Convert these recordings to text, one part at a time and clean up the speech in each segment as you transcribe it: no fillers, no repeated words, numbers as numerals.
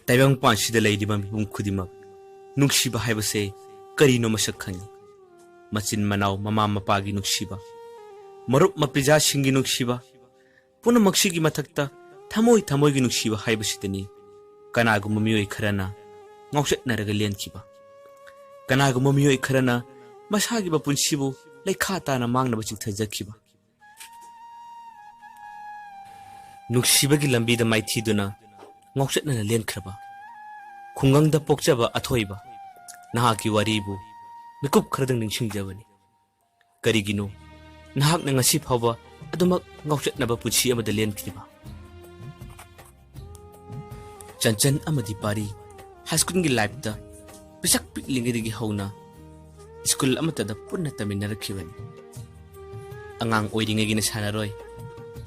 Taibang Panshida Lady Mum Kudimak, Nungshiba Habase, Karino Masakani, Machin Manau, Mama Mapagi Nungshiba, Marup Mapiza Shingi Nungshiba, Puna Makshigi Matakta, Tamoy Tamoy Nungshiba Habasitani, Kanagu Mumio Karana, Nokshet Naragalian Kiba. Kanagu Mumio Karana, Mashagiba Punshibu, like Kata and among the Bachitazakiba. Nungshiba Gilambi the mighty duna, Nokshet Naralian Kraba. Khungang da pokchaba athoiba nahaki waribu mikup khradang ningsing jawani karigino nahak na ngasi phawba adumak ngauchat naba puchi amada len khiba chanchan amadi pari high school gi life da pisak piklingi gi hauna school amata da punna taminna rakhibani angang oidinga gi na sanaroi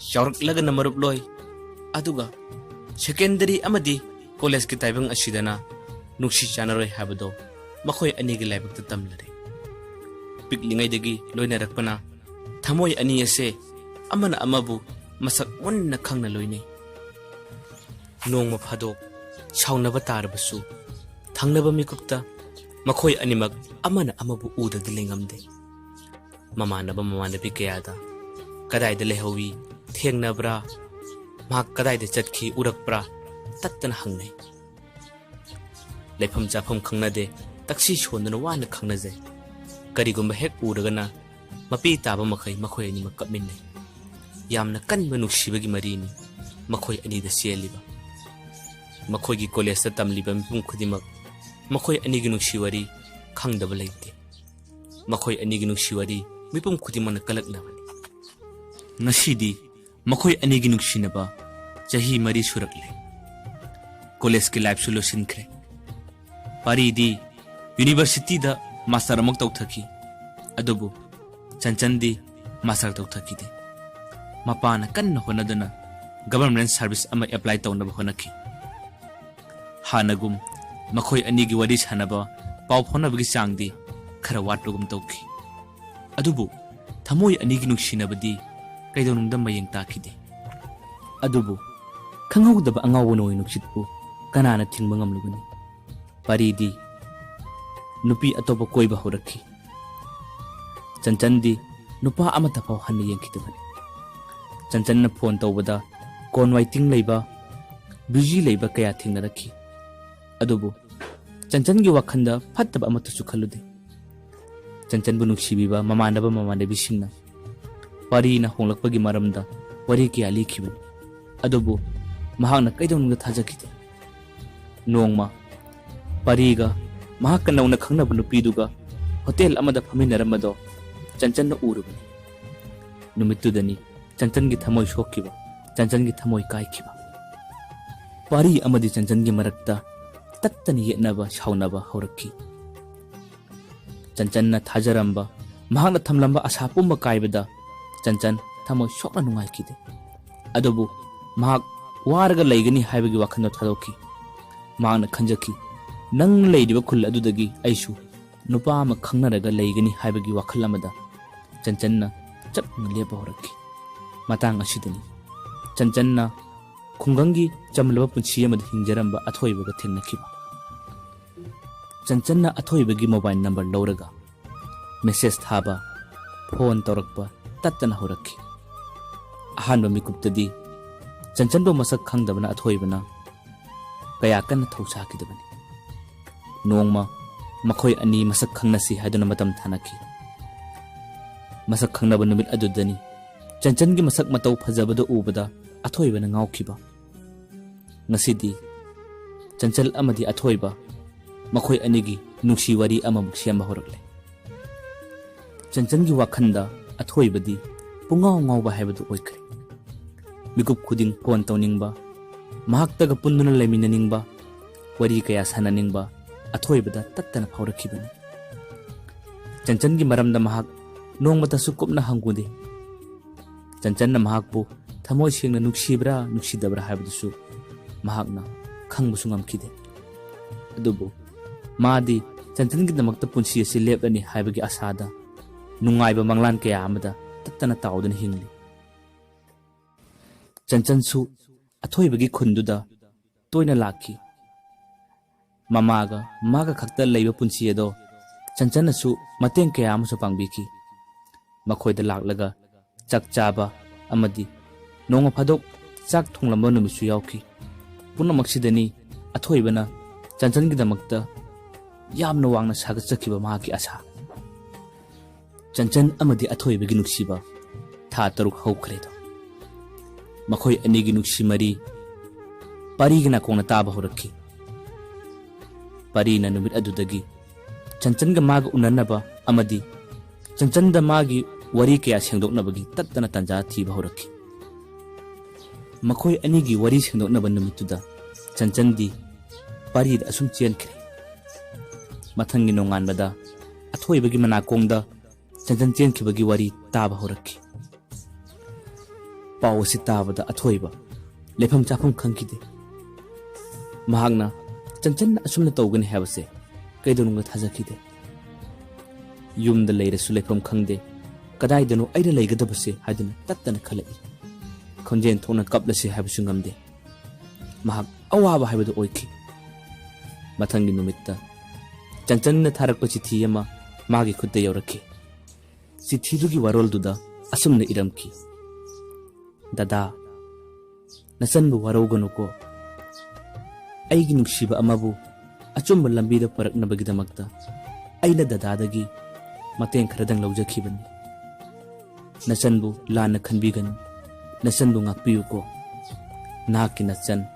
shaurak laga na marup loi aduga secondary amadi college ki taibang asidana nukshi chanaroi habado makhoi ani gi laibak ta tamlare piklingai degi loina rakpana thamoi ani ase amana amabu masak wonna khangna loine nongma phadok saunaba tarbasu thangnaba mikupta makhoi animak amana amabu uda dilengamde mamana bi kayada kadai de lehawi thengnabra mak kadai de chatki urakpra Tatan hangne. Lepam Japam Kangnade, Taxi Shondan one Kangnaze. Karigum hek Uragana, Mapi Tabamakai, Makoi and Makapmine. Yamna kan Nungshiba Gi Marini, Makoi ani the Sieliba. Makogi Colesta Tamlibam Punkudimak, Makoi Aniginushiwari, Kang the Valete. Makoi Aniginushiwari, Mipum Kudiman Kalaknavani. Nashidi, Makoi Aniginushinaba, Jahi Mari Surakle. College ki life solution kre pari di university da master amok tau thaki adubu chanchan master tau thaki de mapana kan honadana government service ama apply tau na honaki hanagum makhoi ani gi wadi sanaba pau phona bagi changdi khara watlugum tauki adubu thamoi ani gi nungsinabadi kaidonum da mayeng takide adubu khanghaudaba angawo noi nuksitpu Kanana Tingbangam Lugani Paridi Nupi Atopa Koiba Horaki Chanchandi Nupa Amatapa Hani Yankitavan Chanchana Ponta Wada Kon Waiting Labor Busy Labor Kaya Tingaraki Adobo Chanchangi Wakanda Pataba Amatusukalude Chanchan Bunukshibiba Mamandaba Mamanda Bishina Parina Honglapagi Maramda Wariki Ali Kiban Adobo Mahana Kaidon Tajakita Nongma Pariga Mahakanaw na Kangnaba Nupiduga Hotel Amada Paminaramado Chanchan na Urubani Numitudani Chanchan gi thamoy shokiba Chanchan gi thamoy kaikiba Pari Amadi Chanchan gi marakta Tattani yetnaba shaunaba horaki Chanchan na Thajaramba Mahakna thamlamba asapumba kaibada Chanchan thamoy shokna nungai kide Adobu Mahak Warga laigani haibagi wakano thadoki Magna Kanjaki, Nang Lady Wakul Adudagi, Aishu, Nupama Kanaraga Laigani Habagi Wakalamada, Chanchanna, Chap Leboraki, Matang Ashidani, Chanchanna, Kungangi, Jamlapunchiam Hinjaramba, Atoibaga Tinakiba. Chanchanna Atoibagi mobile number Loraga, Mrs. Haba, Pon Torakpa, Tatana Horaki. Ahanba Mikuptadi, Chanchanbo Masak Kangdabana Atoibana. Kaya kan thawsaki dabani nongma makhoi ani masak khangnasi haduna matam thanaki masak khangnaba numit adudani chanchan gi masak matau phajabada ubada athoibana ngaukiba ngasidi chanchal amadi athoiba makhoi anigi nungsi wari amamuk siamba horakle chanchan gi wakhanda athoibadi pungau ngauba haibadu oikre mikup khuding phone tawningba Mahaktaga Punduna Leminaningba, Wari Kaya Sananingba, Atoibada Tatana Paurakibani. Chanchangi Maramda Mahak, Nongmata Sukupna Hangudi. Chanchanna Mahakbu, Tamoshing Nukshibra, Nukshidabra Habdusu, Mahakna, Kangmusungam Kide. Adubu, Madi, Chanchangi the Maktapunsi Silebani Habagi Asada, Nungaiba Manglan Kaya Amada, Tatana Taudan Hingli. Chanchansu. Athoibagi khunduda toina laki Mamaga maga khakta leiba punsi ado Chanchan su mateng kaya amusu pangbiki Makoy da laklaga chak chaba amadi nonga phadok chak thonglamba numisu yauki Puna maksidani athoibana Chanchan gi damakta yamna wangna saga chakiba mahaki asa Chanchan amadi athoibagi nungsiba tha taruk haukhredo Makoy anigi nungsi mari parigina kongna taba horakki Parina numit adudagi Chanchan ga maga unanaba amadi Chanchan da magi wari kaya sengdoknabagi tattana tanja thiba horakki Makoy anigi wari sengdoknaba numituda Chanchan di parida asum chenkre Mathangi nonganbada athoibagi manakongda Chanchan chenkibagi wari taba horakki Pawasi tabada athoiba lefam chafam khangkide Mahagna Chanchan asumna tawgani habase kaidonunga thajakide Yumda leirasu lefam khangde kadaidano aida leigadabase hadina tattana khalai Khonjen thona kaplase habasu ngamde Mahag awaba habadu oiki Mathangi numitta Chanchan na tharakpa chithi ama magi khudda yaurakki Chithidugi warolduda asumna iramki Dada Nasanbu warauganuko Aigi nungshiba amabu achumba lambida paraknabagidamagta aina dadadagi mateng kharadang laujakhibani Nasanbu lana khanbiganu Nasanbu ngakpiyuko Naki Nachan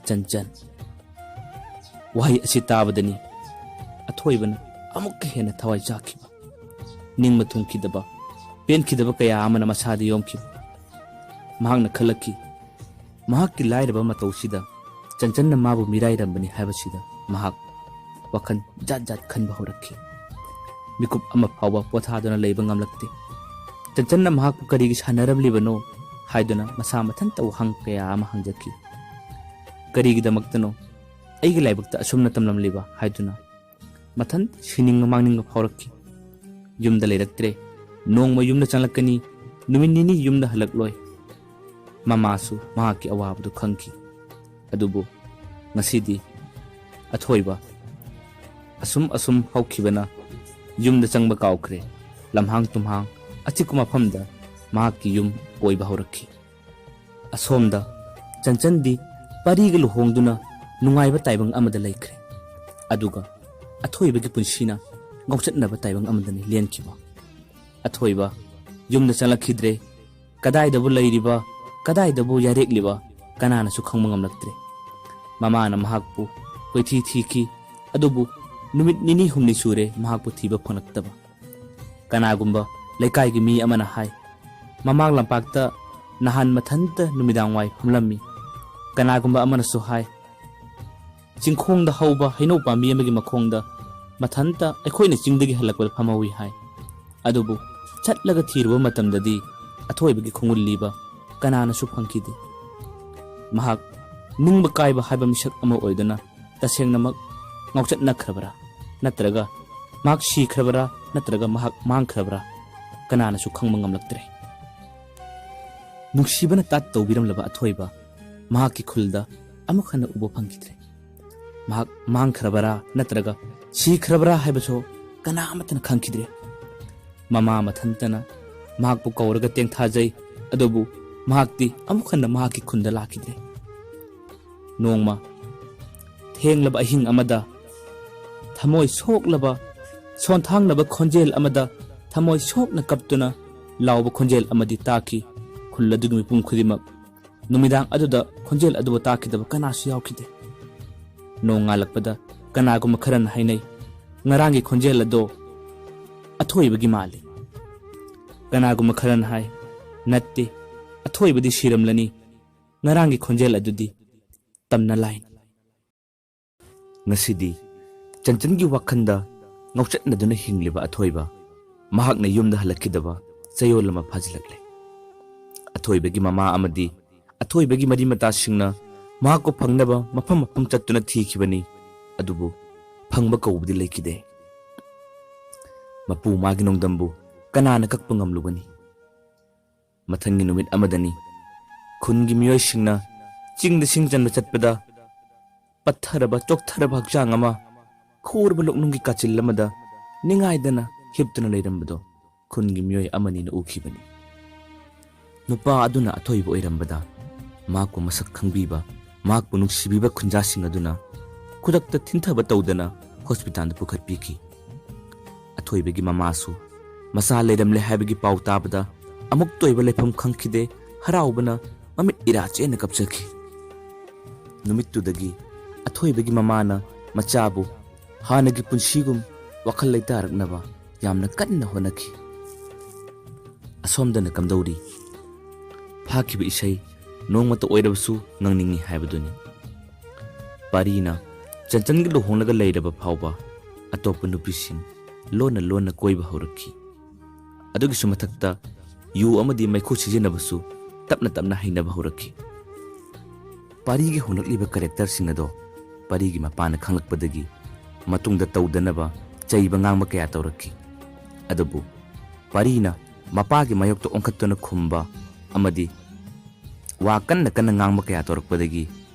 Chanchan Wahay asi tabadani athoibana amukka hena thawai jakhiba ningma thungkidaba penkidaba kaya amana masada yomkiba Mahagna khalaki Mahakki lairaba matawsida Chanchanna mabu mirairambani habasida Mahak wakan jat khanba horakki Mikup ama phawa pothadana leiba ngamlakte Chanchanna mahakku karigi sanarablibano haiduna masa mathanta wahang kaya ama hangjaki Karigi damaktano aigi laibakta asumna tamlamliba haiduna mathan sininga mangninga phaurakki Yumda leiraktre nongma yumna changlakani numin nini yumda halakloi Mamasu mahaki awabdu khangki adubu ngasidi athoiba asum haukhibana yumda changba kaukre lamhang tumhang achikuma phamda mahaki yum oiba horakki asomda Chanchan di pariga luhongduna nungaiba taibang amada laikre aduga athoibagi punsina ngauchatnaba taibang amadani liankiba athoiba yumda changlakidre kadaidabu leiriba kadaidabu yarekliba kanana su khangma ngamlaktre mamana mahakpu koithi thiki adubu numit nini humni sure mahakpu thiba phanaktaba kanagumba laikai gi mi amana hai mamang lampakta nahan mathanta numidang wai humlammi kanagumba amana su hai chingkhongda hauba haino pami amagi makhongda mathanta aikhoina chingdagi halakwa phamawi hai adubu chatlaga thiruba matamdadi athoibagi khongulliba kanana su phangkide mahak ningba kaiba haiba misak ama oidana tasengnamak ngauchat nakrabara natraga mak shi khrabara natraga mahak mang khrabara kanana su khangma ngamlaktre nungsibana tat tawbiram laba athoiba mahaki khulda amukhana ubo phangkidre mahak mang khrabara natraga shi khrabara haibaso kana amatana khangkidre mama mathantana mahak pu kawraga teng thajai adobu mahakti amukhana mahaki khunda lakidre nongma thenglaba ahing amada thamoi soklaba sonthanglaba khonjel amada thamoi sokna kaptuna lawba khonjel amadi taki khulladug mipum khudimak numidang aduda khonjel aduba takidaba kanasu yaukide nongalakpada kanaguma kharan hainai ngarangi khonjel ado athoibagi mali kanaguma kharan hai natte athoibadi shiramlani ngarangi khonjel adudi tamna line ngasidi Chanchangi wakhanda ngauchatnaduna hingliba athoiba mahakna yumda halakidaba chayolama phajlakle athoibagi mama amadi athoibagi mari mata singna mahakko phangnaba mafam chattuna thikibani adubu phangba kawbdi lekide mapu magi nongdambu kanana kakpa ngamlugani mathangi numit amadani khungi miyoy singna chingda singjanba chatpada ꯄꯠꯊꯔꯕ ꯆꯣꯛꯊꯔꯕ ꯍꯛꯆꯥꯡ ꯑꯃ ꯈꯣꯔꯕ ꯂꯣꯛꯅꯨꯡꯒꯤ ꯀꯥꯆꯤꯜ ꯑꯃꯗ ꯅꯤꯡꯉꯥꯏꯗꯅ ꯍꯤꯞꯇꯨꯅ ꯂꯩꯔꯝꯕꯗꯣ ꯈꯨꯟꯒꯤ ꯃꯤꯑꯣꯏ ꯑꯃꯅꯤꯅ ꯎꯈꯤꯕꯅꯤ꯫ ꯅꯨꯄꯥ ꯑꯗꯨꯅ ꯑꯊꯣꯏꯕ ꯑꯣꯏꯔꯝꯕꯗ ꯃꯍꯥꯛꯄꯨ ꯃꯁꯛ ꯈꯪꯕꯤꯕ ꯃꯍꯥꯛꯄꯨ ꯅꯨꯡꯁꯤꯕꯤꯕ ꯈꯨꯟꯖꯥꯁꯤꯡ ꯑꯗꯨꯅ ꯈꯨꯗꯛꯇ ꯊꯤꯟꯊꯕ ꯇꯧꯗꯅ ꯍꯣꯁꯄꯤꯇꯥꯜꯗ ꯄꯨꯈꯠꯄꯤꯈꯤ꯫ ꯑꯊꯣꯏꯕꯒꯤ ꯃꯃꯥꯁꯨ ꯃꯆꯥ ꯂꯩꯔꯝꯂꯦ ꯍꯥꯏꯕꯒꯤ ꯄꯥꯎ ꯇꯥꯕꯗ ꯑꯃꯨꯛꯇ ꯑꯣꯏꯕ ꯂꯩꯐꯝ ꯈꯪꯈꯤꯗꯦ, ꯍꯔꯥꯎꯕꯅ ꯃꯃꯤꯠ ꯏꯔꯥ ꯆꯦꯟꯅ ꯀꯞꯆꯈꯤ꯫ ꯅꯨꯃꯤꯠꯇꯨꯗꯒꯤ ꯑꯊꯣꯏꯕꯒꯤ ꯃꯃꯥꯅ ꯃꯆꯥꯕꯨ ꯍꯥꯟꯅꯒꯤ ꯄꯨꯟꯁꯤꯒꯨꯝ ꯋꯥꯈꯜ ꯂꯩꯇꯥꯔꯛꯅꯕ ꯌꯥꯝꯅ ꯀꯟꯅ ꯍꯣꯠꯅꯈꯤ꯫ ꯑꯁꯣꯝꯗꯅ ꯀꯝꯗꯧꯔꯤ? ꯐꯥꯈꯤꯕ ꯏꯁꯩ ꯅꯣꯡꯃꯇ ꯑꯣꯏꯔꯕꯁꯨ ꯉꯪꯅꯤꯡꯉꯤ ꯍꯥꯏꯕꯗꯨꯅꯤ꯫ ꯄꯥꯔꯤꯅ ꯆꯟꯆꯟꯒ ꯂꯨꯍꯣꯡꯂꯒ ꯂꯩꯔꯕ ꯐꯥꯎꯕ ꯑꯇꯣꯞꯄ ꯅꯨꯄꯤꯁꯤꯡ ꯂꯣꯟꯅ ꯂꯣꯟꯅ ꯀꯣꯏꯕ ꯍꯧꯔꯛꯈꯤ꯫ ꯑꯗꯨꯒꯤꯁꯨ ꯃꯊꯛꯇ ꯌꯨ ꯑꯃꯗꯤ ꯃꯩꯈꯨ ꯁꯤꯖꯤꯟꯅꯕꯁꯨ ꯇꯞꯅ ꯇꯞꯅ ꯍꯩꯅꯕ ꯍꯧꯔꯛꯈꯤ꯫ ꯄꯥꯔꯤꯒꯤ ꯍꯣꯡꯂꯛꯂꯤꯕ ꯀꯦꯔꯦꯛꯇꯔꯁꯤꯡ ꯑꯗꯣ ꯄꯥꯔꯤꯒꯤ ꯃꯄꯥꯅ ꯈꯪꯂꯛꯄꯗꯒꯤ ꯃꯇꯨꯡꯗ ꯇꯧꯗꯅꯕ ꯆꯩꯕ ꯉꯥꯡꯕ ꯀꯌꯥ ꯇꯧꯔꯛꯈꯤ꯫ ꯑꯗꯨꯕꯨ ꯄꯥꯔꯤꯅ ꯃꯄꯥꯒꯤ ꯃꯥꯌꯣꯛꯇ ꯑꯣꯟꯈꯠꯇꯨꯅ ꯈꯨꯝꯕ ꯑꯃꯗꯤ ꯋꯥ ꯀꯟꯅ ꯀꯟꯅ ꯉꯥꯡꯕ ꯀꯌꯥ ꯇꯧꯔꯛꯄꯗꯒꯤ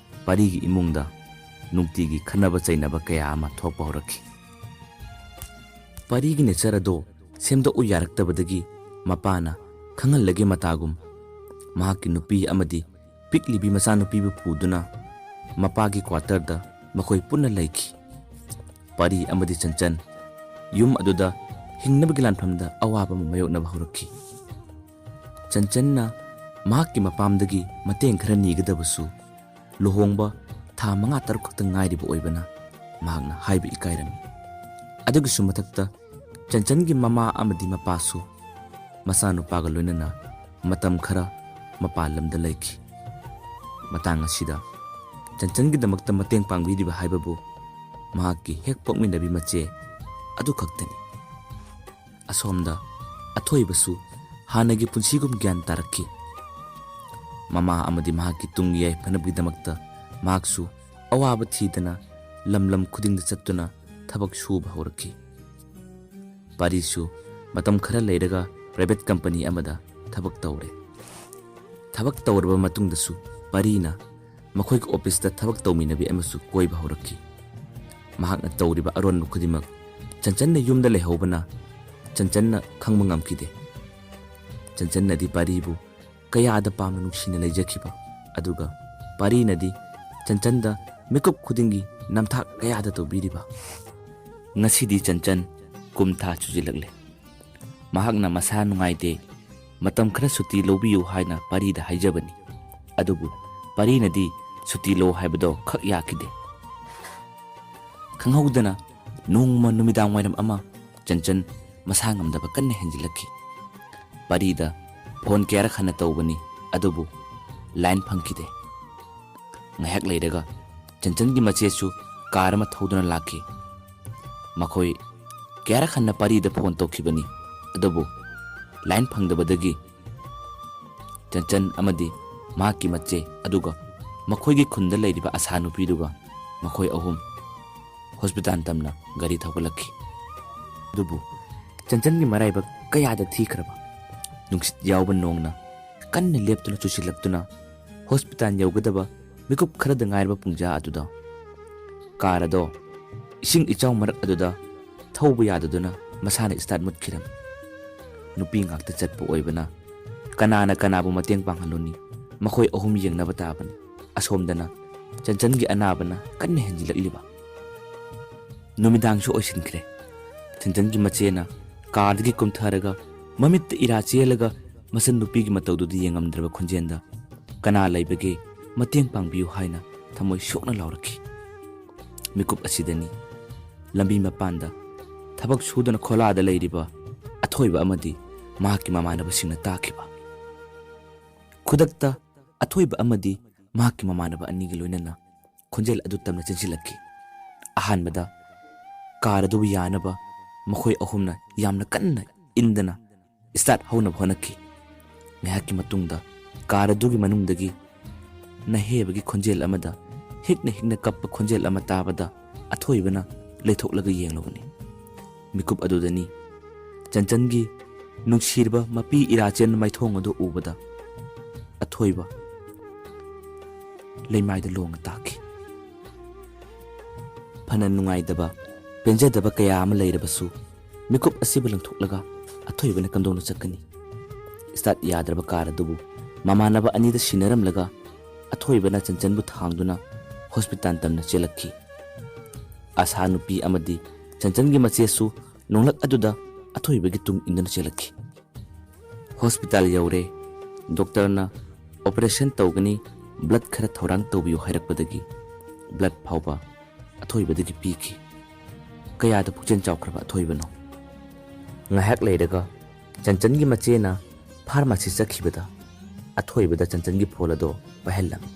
ꯄꯥꯔꯤꯒꯤ ꯏꯃꯨꯡꯗ ꯅꯨꯡꯇꯤꯒꯤ ꯈꯟꯅꯕ ꯆꯩꯅꯕ ꯀꯌꯥ ꯑꯃ ꯊꯣꯛꯄ ꯍꯧꯔꯛꯈꯤ꯫ ꯄꯥꯔꯤꯒꯤ ꯅꯦꯆꯔ ꯑꯗꯣ ꯁꯦꯝꯗꯣꯛꯎ ꯌꯥꯔꯛꯇꯕꯗꯒꯤ ꯃꯄꯥꯅ ꯈꯪꯍꯜꯂꯒꯦ ꯃꯇꯥꯒꯨꯝ ꯃꯍꯥꯛꯀꯤ ꯅꯨꯄꯤ ꯑꯃꯗꯤ ꯄꯤꯛꯂꯤꯕꯤ ꯃꯆꯥꯅꯨꯄꯤꯕꯨ ꯄꯨꯗꯨꯅ ꯃꯄꯥꯒꯤ ꯀ꯭ꯋꯥꯇꯔꯗ ꯃꯈꯣꯏ ꯄꯨꯟꯅ ꯂꯩꯈꯤ꯫ ꯄꯥꯔꯤ ꯑꯃꯗꯤ ꯆꯟꯆꯟ ꯌꯨꯝ ꯑꯗꯨꯗ ꯍꯤꯡꯅꯕꯒꯤ ꯂꯥꯟꯐꯝꯗ ꯑꯋꯥꯕ ꯑꯃ ꯃꯥꯌꯣꯛꯅꯕ ꯍꯧꯔꯛꯈꯤ꯫ ꯆꯟꯆꯟꯅ ꯃꯍꯥꯛꯀꯤ ꯃꯄꯥꯝꯗꯒꯤ ꯃꯇꯦꯡ ꯈꯔ ꯅꯤꯒꯗꯕꯁꯨ ꯂꯨꯍꯣꯡꯕ ꯊꯥ 5-6 ꯈꯛꯇ ꯉꯥꯏꯔꯤꯕ ꯑꯣꯏꯕꯅ ꯃꯍꯥꯛꯅ ꯍꯥꯏꯕ ꯏꯀꯥꯏꯔꯝꯃꯤ꯫ ꯑꯗꯨꯒꯤꯁꯨ ꯃꯊꯛꯇ ꯆꯟꯆꯟꯒꯤ ꯃꯃꯥ ꯑꯃꯗꯤ ꯃꯄꯥꯁꯨ ꯃꯆꯥꯅꯨꯄꯥꯒ ꯂꯣꯏꯅꯅ ꯃꯇꯝ ꯈꯔ ꯃꯄꯥꯟ ꯂꯝꯗ ꯂꯩꯈꯤ꯫ ꯃꯇꯥꯡ ꯑꯁꯤꯗ ꯆꯟꯆꯟꯒꯤꯗꯃꯛꯇ ꯃꯇꯦꯡ ꯄꯥꯡꯕꯤꯔꯤꯕ ꯍꯥꯏꯕꯕꯨ ꯃꯍꯥꯛꯀꯤ ꯍꯦꯛ ꯄꯣꯛꯃꯤꯟꯅꯕꯤ ꯃꯆꯦ ꯑꯗꯨ ꯈꯛꯇꯅꯤ꯫ ꯑꯁꯣꯝꯗ ꯑꯊꯣꯏꯕꯁꯨ ꯍꯥꯟꯅꯒꯤ ꯄꯨꯟꯁꯤꯒꯨꯝ ꯒ꯭ꯌꯥꯟ ꯇꯥꯔꯛꯈꯤ꯫ ꯃꯃꯥ ꯑꯃꯗꯤ ꯃꯍꯥꯛꯀꯤ ꯇꯨꯡꯒꯤ ꯌꯥꯏꯐꯅꯕꯒꯤꯗꯃꯛꯇ ꯃꯍꯥꯛꯁꯨ ꯑꯋꯥꯕ ꯊꯤꯗꯅ ꯂꯝ ꯂꯝ ꯈꯨꯗꯤꯡꯗ ꯆꯠꯇꯨꯅ ꯊꯕꯛ ꯁꯨꯕ ꯍꯧꯔꯛꯈꯤ꯫ ꯄꯥꯔꯤꯁꯨ ꯃꯇꯝ ꯈꯔ ꯂꯩꯔꯒ ꯄ꯭ꯔꯥꯏꯚꯦꯠ ꯀꯝꯄꯅꯤ ꯑꯃꯗ ꯊꯕꯛ ꯇꯧꯔꯦ꯫ ꯊꯕꯛ ꯇꯧꯔꯕ ꯃꯇꯨꯡꯗꯁꯨ ꯄꯥꯔꯤꯅ ꯃꯈꯣꯏꯒꯤ ꯑꯣꯐꯤꯁꯇ ꯊꯕꯛ ꯇꯧꯃꯤꯟꯅꯕꯤ ꯑꯃꯁꯨ ꯀꯣꯏꯕ ꯍꯧꯔꯛꯈꯤ꯫ ꯃꯍꯥꯛꯅ ꯇꯧꯔꯤꯕ ꯑꯔꯣꯟꯕ ꯈꯨꯗꯤꯡꯃꯛ ꯆꯟꯆꯟꯅ ꯌꯨꯝꯗ ꯂꯩꯍꯧꯕꯅ ꯆꯟꯆꯟꯅ ꯈꯪꯕ ꯉꯝꯈꯤꯗꯦ꯫ ꯆꯟꯆꯟꯅꯗꯤ ꯄꯥꯔꯤꯕꯨ ꯀꯌꯥꯗ ꯄꯥꯝꯅ ꯅꯨꯡꯁꯤꯅ ꯂꯩꯖꯈꯤꯕ ꯑꯗꯨꯒ ꯄꯥꯔꯤꯅꯗꯤ ꯆꯟꯆꯟꯗ ꯃꯤꯀꯨꯞ ꯈꯨꯗꯤꯡꯒꯤ ꯅꯝꯊꯥꯛ ꯀꯌꯥꯗ ꯇꯧꯕꯤꯔꯤꯕ꯫ ꯉꯁꯤꯗꯤ ꯆꯟꯆꯟ ꯀꯨꯝꯊꯥ ꯆꯨꯖꯤꯜꯂꯛꯂꯦ꯫ ꯃꯍꯥꯛꯅ ꯃꯁꯥ ꯅꯨꯡꯉꯥꯏꯇꯦ, ꯃꯇꯝ ꯈꯔ ꯁꯨꯇꯤ ꯂꯧꯕꯤꯌꯨ ꯍꯥꯏꯅ ꯄꯥꯔꯤꯗ ꯍꯥꯏꯖꯕꯅꯤ꯫ ꯑꯗꯨꯕꯨ ꯄꯥꯔꯤꯅꯗꯤ ꯁꯨꯇꯤ ꯂꯧ ꯍꯥꯏꯕꯗꯣ ꯈꯛ ꯌꯥꯈꯤꯗꯦ꯫ ꯈꯪꯍꯧꯗꯅ ꯅꯣꯡꯃ ꯅꯨꯃꯤꯗꯥꯡ ꯋꯥꯏꯔꯝ ꯑꯃ ꯆꯟꯆꯟ ꯃꯁꯥ ꯉꯝꯗꯕ ꯀꯟꯅ ꯍꯦꯟꯖꯤꯜꯂꯛꯈꯤ꯫ ꯄꯥꯔꯤꯗ ꯐꯣꯟ ꯀꯌꯥꯔꯛ ꯍꯟꯅ ꯇꯧꯕꯅꯤ, ꯑꯗꯨꯕꯨ ꯂꯥꯏꯟ ꯐꯪꯈꯤꯗꯦ꯫ ꯉꯥꯏꯍꯥꯛ ꯂꯩꯔꯒ ꯆꯟꯆꯟꯒꯤ ꯃꯆꯦꯁꯨ ꯀꯥꯔ ꯑꯃ ꯊꯧꯗꯨꯅ ꯂꯥꯛꯈꯤ꯫ ꯃꯈꯣꯏ ꯀꯌꯥꯔꯛ ꯍꯟꯅ ꯄꯥꯔꯤꯗ ꯐꯣꯟ ꯇꯧꯈꯤꯕꯅꯤ, ꯑꯗꯨꯕꯨ ꯂꯥꯏꯟ ꯐꯪꯗꯕꯗꯒꯤ ꯆꯟꯆꯟ ꯑꯃꯗꯤ ꯃꯍꯥꯛꯀꯤ ꯃꯆꯦ ꯑꯗꯨꯒ ꯃꯈꯣꯏꯒꯤ ꯈꯨꯟꯗ ꯂꯩꯔꯤꯕ ꯑꯁꯥ ꯅꯨꯄꯤꯗꯨꯒ ꯃꯈꯣꯏ ꯑꯍꯨꯝ ꯍꯣꯁꯄꯤꯇꯥꯜ ꯇꯝꯅ ꯒꯥꯔꯤ ꯊꯧꯒꯠꯂꯛꯈꯤ꯫ ꯑꯗꯨꯕꯨ ꯆꯟꯆꯟꯒꯤ ꯃꯔꯥꯏꯕꯛ ꯀꯌꯥꯗ ꯊꯤꯈ꯭ꯔꯕ ꯅꯨꯡꯁꯤꯠ ꯌꯥꯎꯕ ꯅꯣꯡꯅ ꯀꯟꯅ ꯂꯦꯞꯇꯨꯅ ꯆꯨꯁꯤꯜꯂꯛꯇꯨꯅ ꯍꯣꯁꯄꯤꯇꯥꯜ ꯌꯧꯒꯗꯕ ꯃꯤꯀꯨꯞ ꯈꯔꯗ ꯉꯥꯏꯔꯕ ꯄꯨꯡꯖꯥ ꯑꯗꯨꯗ ꯀꯥꯔ ꯑꯗꯣ ꯏꯁꯤꯡ ꯏꯆꯥꯎ ꯃꯔꯛ ꯑꯗꯨꯗ ꯊꯧꯕ ꯌꯥꯗꯗꯨꯅ ꯃꯁꯥꯅ ꯏꯁꯇꯥꯔꯠ ꯃꯨꯠꯈꯤꯔꯝꯃꯤ꯫ ꯅꯨꯄꯤ ꯉꯥꯛꯇ ꯆꯠꯄ ꯑꯣꯏꯕꯅ ꯀꯅꯥꯅ ꯀꯅꯥꯕꯨ ꯃꯇꯦꯡ ꯄꯥꯡꯍꯜꯂꯨꯅꯤ? ꯃꯈꯣꯏ ꯑꯍꯨꯝ ꯌꯦꯡꯅꯕ ꯇꯥꯕꯅꯤ꯫ ꯑꯁꯣꯝꯗꯅ ꯆꯟꯆꯟꯒꯤ ꯑꯅꯥꯕꯅ ꯀꯟꯅ ꯍꯦꯟꯖꯤꯜꯂꯛꯂꯤꯕ꯫ ꯅꯨꯃꯤꯗꯥꯡꯁꯨ ꯑꯣꯏꯁꯤꯟꯈ꯭ꯔꯦ꯫ ꯆꯟꯆꯟꯒꯤ ꯃꯆꯦꯅ ꯀꯥꯔꯗꯒꯤ ꯀꯨꯝꯊꯔꯒ ꯃꯃꯤꯠꯇ ꯏꯔꯥ ꯆꯦꯜꯂꯒ ꯃꯆꯟ ꯅꯨꯄꯤꯒꯤ ꯃꯇꯧꯗꯨꯗ ꯌꯦꯡꯉꯝꯗ꯭ꯔꯕ ꯈꯣꯟꯖꯦꯜꯗ ꯀꯅꯥ ꯂꯩꯕꯒꯦ, ꯃꯇꯦꯡ ꯄꯥꯡꯕꯤꯌꯨ ꯍꯥꯏꯅ ꯊꯃꯣꯏ ꯁꯣꯛꯅ ꯂꯥꯎꯔꯛꯈꯤ꯫ ꯃꯤꯀꯨꯞ ꯑꯁꯤꯗꯅꯤ ꯂꯝꯕꯤ ꯃꯄꯥꯟꯗ ꯊꯕꯛ ꯁꯨꯗꯨꯅ ꯈꯣꯂꯥꯗ ꯂꯩꯔꯤꯕ ꯑꯊꯣꯏꯕ ꯑꯃꯗꯤ ꯃꯍꯥꯛꯀꯤ ꯃꯃꯥꯟꯅꯕꯁꯤꯡꯅ ꯇꯥꯈꯤꯕ꯫ ꯈꯨꯗꯛꯇ ꯑꯊꯣꯏꯕ ꯑꯃꯗꯤ ꯃꯍꯥꯛꯀꯤ ꯃꯃꯥꯟꯅꯕ ꯑꯅꯤꯒ ꯂꯣꯏꯅꯅ ꯈꯣꯟꯖꯦꯜ ꯑꯗꯨ ꯇꯝꯅ ꯆꯦꯟꯁꯤꯜꯂꯛꯈꯤ꯫ ꯑꯍꯥꯟꯕꯗ ꯀꯥꯔ ꯑꯗꯨꯕꯨ ꯌꯥꯅꯕ ꯃꯈꯣꯏ ꯑꯍꯨꯝꯅ ꯌꯥꯝꯅ ꯀꯟꯅ ꯏꯟꯗꯅ ꯏꯁꯇꯥꯔꯠ ꯍꯧꯅꯕ ꯍꯣꯠꯅꯈꯤ꯫ ꯉꯥꯏꯍꯥꯛꯀꯤ ꯃꯇꯨꯡꯗ ꯀꯥꯔ ꯑꯗꯨꯒꯤ ꯃꯅꯨꯡꯗꯒꯤ ꯅꯍꯦꯕꯒꯤ ꯈꯣꯟꯖꯦꯜ ꯑꯃꯗ ꯍꯤꯛꯅ ꯍꯤꯛꯅ ꯀꯞꯄ ꯈꯣꯟꯖꯦꯜ ꯑꯃ ꯇꯥꯕꯗ ꯑꯊꯣꯏꯕꯅ ꯂꯩꯊꯣꯛꯂꯒ ꯌꯦꯡꯂꯨꯕꯅꯤ꯫ ꯃꯤꯀꯨꯞ ꯑꯗꯨꯗꯅꯤ ꯆꯟꯆꯟꯒꯤ ꯅꯨꯡꯁꯤꯔꯕ ꯃꯄꯤ ꯏꯔꯥꯆꯦꯟ ꯃꯥꯏꯊꯣꯡ ꯑꯗꯨ ꯎꯕꯗ ꯑꯊꯣꯏꯕ ꯂꯩꯃꯥꯏꯗ ꯂꯣꯡꯅ ꯇꯥꯈꯤ꯫ ꯐꯅ ꯅꯨꯡꯉꯥꯏꯗꯕ ꯄꯦꯟꯖꯗꯕ ꯀꯌꯥ ꯑꯃ ꯂꯩꯔꯕꯁꯨ ꯃꯤꯀꯨꯞ ꯑꯁꯤꯕꯨ ꯂꯪꯊꯣꯛꯂꯒ ꯑꯊꯣꯏꯕꯅ ꯀꯝꯗꯧꯅ ꯆꯠꯀꯅꯤ? ꯁ꯭ꯇꯥꯔꯠ ꯌꯥꯗ꯭ꯔꯕ ꯀꯥꯔ ꯑꯗꯨꯕꯨ ꯃꯃꯥꯟꯅꯕ ꯑꯅꯤꯗ ꯁꯤꯟꯅꯔꯝꯂꯒ ꯑꯊꯣꯏꯕꯅ ꯆꯟꯆꯟꯕꯨ ꯊꯥꯡꯗꯨꯅ ꯍꯣꯁꯄꯤꯇꯥꯜ ꯇꯝꯅ ꯆꯦꯜꯂꯛꯈꯤ꯫ ꯑꯁꯥ ꯅꯨꯄꯤ ꯑꯃꯗꯤ ꯆꯟꯆꯟꯒꯤ ꯃꯆꯦꯁꯨ ꯅꯣꯡꯂꯛ ꯑꯗꯨꯗ ꯑꯊꯣꯏꯕꯒꯤ ꯇꯨꯡ ꯏꯟꯗꯨꯅ ꯆꯦꯜꯂꯛꯈꯤ꯫ ꯍꯣꯁꯄꯤꯇꯥꯜ ꯌꯧꯔꯦ꯫ ꯗꯣꯛꯇꯔꯅ ꯑꯣꯄꯔꯦꯁꯟ ꯇꯧꯒꯅꯤ, ꯕ꯭ꯂꯗ ꯈꯔ ꯊꯧꯔꯥꯡ ꯇꯧꯕꯤꯌꯨ ꯍꯥꯏꯔꯛꯄꯗꯒꯤ ꯕ꯭ꯂꯗ ꯐꯥꯎꯕ ꯑꯊꯣꯏꯕꯗꯒꯤ ꯄꯤꯈꯤ꯫ ꯀꯌꯥꯗ ꯄꯨꯛꯆꯦꯜ ꯆꯥꯎꯈ꯭ꯔꯕ ꯑꯊꯣꯏꯕꯅꯣ! ꯉꯥꯏꯍꯥꯛ ꯂꯩꯔꯒ ꯆꯟꯆꯟꯒꯤ ꯃꯆꯦꯅ ꯐꯥꯔꯃꯥꯁꯤ ꯆꯠꯈꯤꯕꯗ ꯑꯊꯣꯏꯕꯗ ꯆꯟꯆꯟꯒꯤ ꯐꯣꯜ ꯑꯗꯣ ꯄꯥꯏꯍꯜꯂꯝꯃꯤ꯫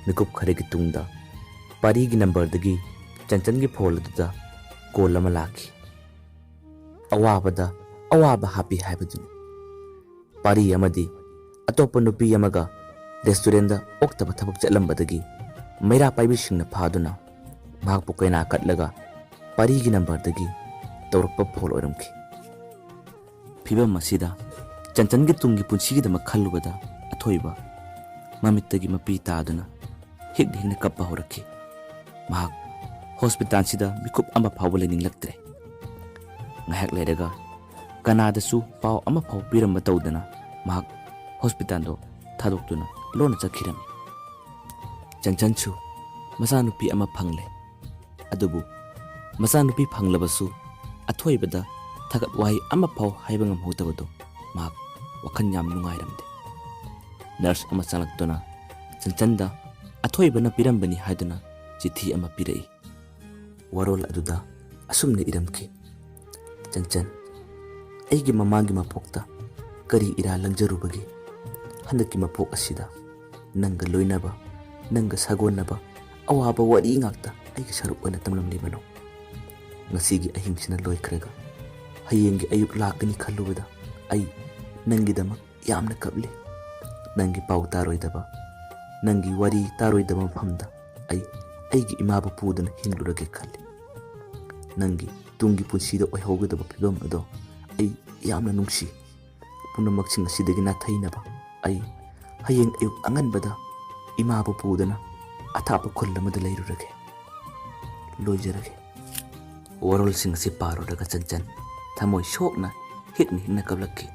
ꯃꯤꯀꯨꯞ ꯈꯔꯒꯤ ꯇꯨꯡꯗ ꯄꯥꯔꯤꯒꯤ ꯅꯝꯕꯔꯗꯒꯤ ꯆꯟꯆꯟꯒꯤ ꯐꯣꯜ ꯑꯗꯨꯗ ꯀꯣꯜ ꯑꯃ ꯂꯥꯛꯈꯤ꯫ ꯑꯋꯥꯕꯗ ꯑꯋꯥꯕ ꯍꯥꯞꯄꯤ ꯍꯥꯏꯕꯗꯨꯅꯤ꯫ ꯄꯥꯔꯤ ꯑꯃꯗꯤ ꯑꯇꯣꯞꯄ ꯅꯨꯄꯤ ꯑꯃꯒ ꯔꯦꯁꯇꯨꯔꯦꯟꯗ ꯑꯣꯛꯇꯕ ꯊꯕꯛ ꯆꯠꯂꯝꯕꯗꯒꯤ ꯃꯩꯔꯥ ꯄꯥꯏꯕꯤꯁꯤꯡꯅ ꯐꯥꯗꯨꯅ ꯃꯍꯥꯛꯄꯨ ꯀꯩꯅꯥ ꯀꯠꯂꯒ ꯄꯥꯔꯤꯒꯤ ꯅꯝꯕꯔꯗꯒꯤ ꯇꯧꯔꯛꯄ ꯐꯣꯜ ꯑꯣꯏꯔꯝꯈꯤ꯫ ꯐꯤꯚꯝ ꯑꯁꯤꯗ ꯆꯟꯆꯟꯒꯤ ꯇꯨꯡꯒꯤ ꯄꯨꯟꯁꯤꯒꯤꯗꯃꯛ ꯈꯜꯂꯨꯕꯗ ꯑꯊꯣꯏꯕ ꯃꯃꯤꯠꯇꯒꯤ ꯃꯄꯤ ꯇꯥꯗꯨꯅ ꯍꯤꯛꯅ ꯍꯤꯛꯅ ꯀꯞꯄ ꯍꯧꯔꯛꯈꯤ꯫ ꯃꯍꯥꯛ ꯍꯣꯁꯄꯤꯇꯥꯜꯁꯤꯗ ꯃꯤꯀꯨꯞ ꯑꯃ ꯐꯥꯎꯕ ꯂꯩꯅꯤꯡꯂꯛꯇ꯭ꯔꯦ꯫ ꯉꯥꯏꯍꯥꯛ ꯂꯩꯔꯒ ꯀꯅꯥꯗꯁꯨ ꯄꯥꯎ ꯑꯃ ꯐꯥꯎ ꯄꯤꯔꯝꯕ ꯇꯧꯗꯅ ꯃꯍꯥꯛ ꯍꯣꯁꯄꯤꯇꯥꯜꯗꯣ ꯊꯥꯗꯣꯛꯇꯨꯅ ꯂꯣꯟꯅ ꯆꯠꯈꯤꯔꯝꯃꯤ꯫ ꯆꯟꯆꯟꯁꯨ ꯃꯆꯥꯅꯨꯄꯤ ꯑꯃ ꯐꯪꯂꯦ꯫ ꯑꯗꯨꯕꯨ ꯃꯆꯥꯅꯨꯄꯤ ꯐꯪꯂꯕꯁꯨ ꯑꯊꯣꯏꯕꯗ ꯊꯥꯒꯠ ꯋꯥꯍꯩ ꯑꯃ ꯐꯥꯎ ꯍꯥꯏꯕ ꯉꯝꯍꯧꯗꯕꯗꯣ ꯃꯍꯥꯛ ꯋꯥꯈꯜ ꯌꯥꯝ ꯅꯨꯡꯉꯥꯏꯔꯝꯗꯦ꯫ ꯅꯔꯁ ꯑꯃ ꯆꯪꯂꯛꯇꯨꯅ ꯆꯟꯆꯟꯗ ꯑꯊꯣꯏꯕꯅ ꯄꯤꯔꯝꯕꯅꯤ ꯍꯥꯏꯗꯨꯅ ꯆꯤꯊꯤ ꯑꯃ ꯄꯤꯔꯛꯏ꯫ ꯋꯥꯔꯣꯜ ꯑꯗꯨꯗ ꯑꯁꯨꯝꯅ ꯏꯔꯝꯈꯤ: ꯆꯟꯆꯟ, ꯑꯩꯒꯤ ꯃꯃꯥꯡꯒꯤ ꯃꯄꯣꯛꯇ ꯀꯔꯤ ꯏꯔꯥꯜ ꯂꯪꯖꯔꯨꯕꯒꯦ? ꯍꯟꯗꯛꯀꯤ ꯃꯄꯣꯛ ꯑꯁꯤꯗ ꯅꯪꯒ ꯂꯣꯏꯅꯕ, ꯅꯪꯒ ꯁꯥꯒꯣꯟꯅꯕ ꯑꯋꯥꯕ ꯋꯥꯔꯤ ꯉꯥꯛꯇ ꯑꯩꯒꯤ ꯁꯔꯨꯛ ꯑꯣꯏꯅ ꯇꯝꯂꯝꯂꯤꯕꯅꯣ? ꯉꯁꯤꯒꯤ ꯑꯍꯤꯡꯁꯤꯅ ꯂꯣꯏꯈ꯭ꯔꯒ ꯍꯌꯦꯡꯒꯤ ꯑꯌꯨꯛ ꯂꯥꯛꯀꯅꯤ ꯈꯜꯂꯨꯕꯗ ꯑꯩ ꯅꯪꯒꯤꯗꯃꯛ ꯌꯥꯝꯅ ꯀꯞꯂꯤ꯫ ꯅꯪꯒꯤ ꯄꯥꯎ ꯇꯥꯔꯣꯏꯗꯕ, ꯅꯪꯒꯤ ꯋꯥꯔꯤ ꯇꯥꯔꯣꯏꯗꯕ ꯃꯐꯝꯗ ꯑꯩꯒꯤ ꯏꯃꯥꯕꯨ ꯄꯨꯗꯨꯅ ꯍꯤꯡꯂꯨꯔꯒꯦ ꯈꯜꯂꯤ꯫ ꯅꯪꯒꯤ ꯇꯨꯡꯒꯤ ꯄꯨꯟꯁꯤꯗ ꯑꯣꯏꯍꯧꯒꯗꯕ ꯐꯤꯕꯝ ꯑꯗꯣ ꯑꯩ ꯌꯥꯝꯅ ꯅꯨꯡꯁꯤ꯫ ꯄꯨꯝꯅꯃꯛꯁꯤꯡ ꯑꯁꯤꯗꯒꯤ ꯅꯥꯊꯩꯅꯕ ꯑꯩ ꯍꯌꯦꯡ ꯑꯌꯨꯛ ꯑꯉꯟꯕꯗ ꯏꯃꯥꯕꯨ ꯄꯨꯗꯨꯅ ꯑꯊꯥꯞꯄ ꯈꯨꯜ ꯑꯃꯗ ꯂꯩꯔꯨꯔꯒꯦ꯫ ꯂꯣꯏꯖꯔꯒꯦ꯫ ꯋꯥꯔꯣꯜꯁꯤꯡ ꯑꯁꯤ ꯄꯥꯔꯨꯔꯒ ꯆꯟꯆꯟ ꯊꯃꯣꯏ ꯁꯣꯛꯅ ꯍꯤꯛꯅ ꯍꯤꯛꯅ ꯀꯞꯂꯛꯈꯤ꯫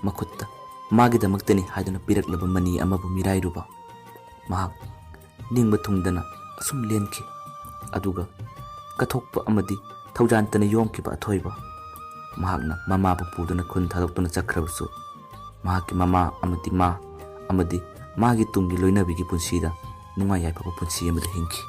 ꯃꯈꯨꯠꯇ ꯃꯥꯒꯤꯗꯃꯛꯇꯅꯤ ꯍꯥꯏꯗꯨꯅ ꯄꯤꯔꯛꯂꯕ ꯃꯅꯤ ꯑꯃꯕꯨ ꯃꯤꯔꯥꯏꯔꯨꯕ ꯃꯍꯥꯛ ꯅꯤꯡꯕ ꯊꯨꯡꯗꯅ ꯑꯁꯨꯝ ꯂꯦꯟꯈꯤ꯫ ꯑꯗꯨꯒ ꯀꯠꯊꯣꯛꯄ ꯑꯃꯗꯤ ꯊꯧꯖꯥꯟꯇꯅ ꯌꯣꯝꯈꯤꯕ ꯑꯊꯣꯏꯕ ꯃꯍꯥꯛꯅ ꯃꯃꯥꯕꯨ ꯄꯨꯗꯨꯅ ꯈꯨꯟ ꯊꯥꯗꯣꯛꯇꯨꯅ ꯆꯠꯈ꯭ꯔꯕꯁꯨ ꯃꯍꯥꯛꯀꯤ ꯃꯃꯥ ꯑꯃꯗꯤ ꯃꯥꯒꯤ ꯇꯨꯡꯒꯤ ꯂꯣꯏꯅꯕꯤꯒꯤ ꯄꯨꯟꯁꯤꯗ ꯅꯨꯡꯉꯥꯏ ꯌꯥꯏꯐꯕ ꯄꯨꯟꯁꯤ ꯑꯃꯗ ꯍꯤꯡꯈꯤ꯫